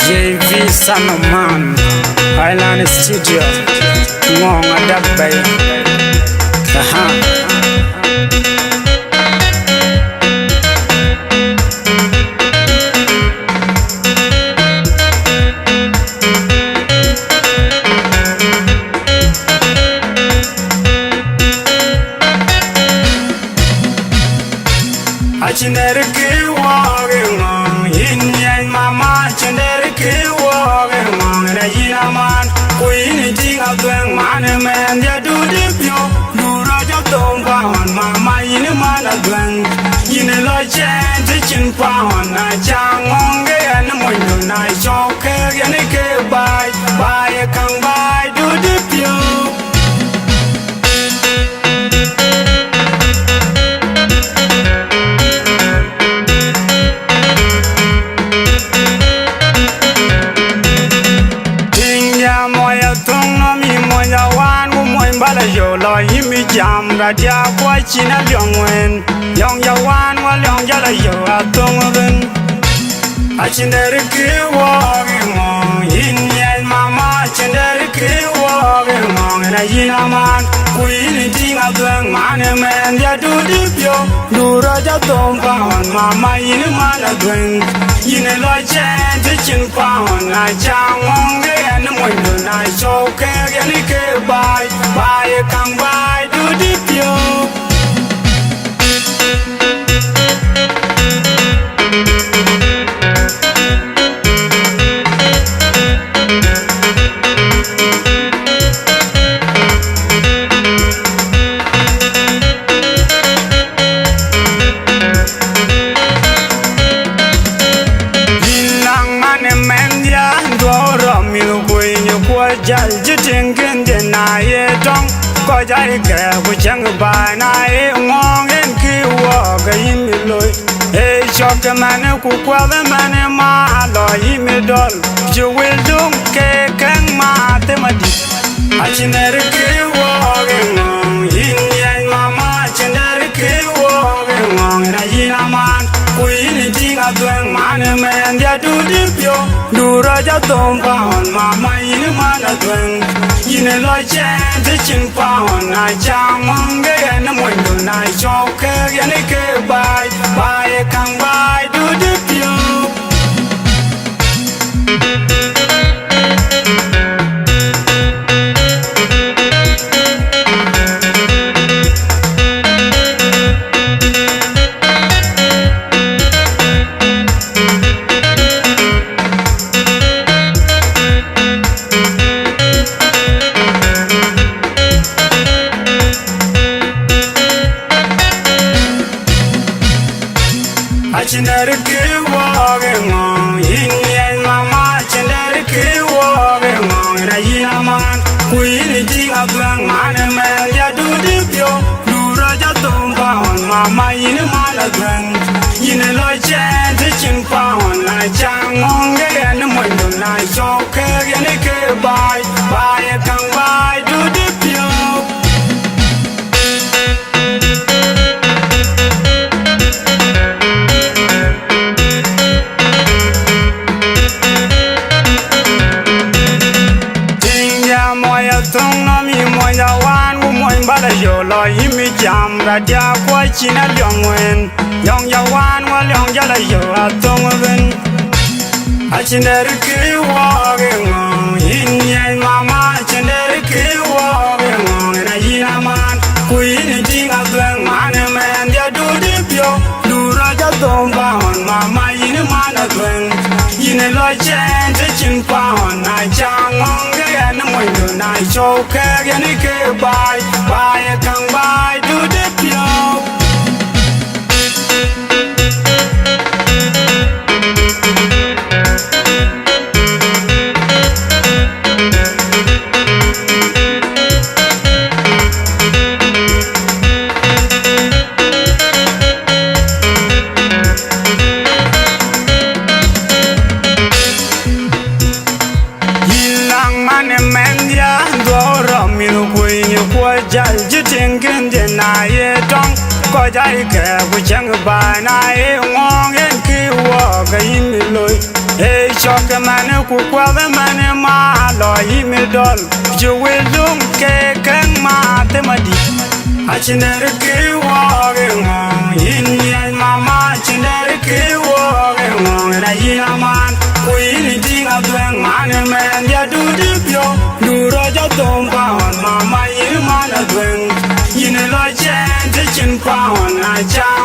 JV Son of Man, Island Studio, Ngong Adabay. Chinere ki walking on, yin yang mama. Chinere ki walking on, na yina man. Queen ting a doing man man, ya do the pure. Do raja don't pound, mama yin man a doing. Yin a lot chan teaching pound, na chang on and the window night choke and a care by a come by, do the pure. Yo lo yimi jam ra dia kwa china lyong wen yong ya wan wa lyong ya la yo a tong wen a chinere ki wo ge mo yin yen mama chinere ki wo ge mo na yin man kuin ting a dwen man men ya du di pyo du ra ja tong pa mama yin man a dwen yin lo chen de chin pa na chang mong ge na mo na so ke ge ni ke bai come by to the pure. Nilang mane mendia doro milu kuinyo kwa jal jiting kende na ye tong. Có trái kẻ của chẳng bài này ngon em khi qua cái im lối ê cho cái mà nó cũng qua với mà nó mà đòi im đol chưa will đúng cái căng mà thế mà đi anh chỉ để cái qua cái ngon in yên mama chỉ để cái qua cái ngon này in aman quý nên chỉ ngã tuang mà nó men dia du đi pyo du ra cho tôm vào mà mày nó mà nó tuang in lo chen te chin pa na chang mong ge na mo ndo na cho ke ge ne ke bai kang bai du di pyo chinere ki wo ge ngong yin yen mama chinere ki wo ge ngong na yin man kuin ting a blang man men ya du di pyo du ra ja tong pa mama yin man a blang yin lo chen te chin pa na chang ngong ge na mo ndo na so ke ge ne ke bai kang bai du di pyo. Yo lo yimi jam ra dia kwa china lyong wen yong ya wan wa lyong ya la yo a tong wen a chinere ki wo ge ngong yin yen mama chinere ki wo ge ngong na yin man kuin ting a dwen man men dia du di pyo du ra ja tong ba mama yin man a dwen yin lo chen te chin pa na chang ngong ge na mo ndo na so ke ge ni ke bai kang bai du di pyo. Jal jiting kende na ye tong ko jai ke bu chang ba na ye ngong en ki wo ga yin loi e shock man ku kwa man ma lo yi mi dol ju will dum ke kan ma te ma di a chiner ke wo ge mo yin yin mama chiner ke wo ge mo na yin man ku yin di ga dwen man men ya du di pyo du ro ja tom pa mama yin man dwen yin lo chen te chin pa na cha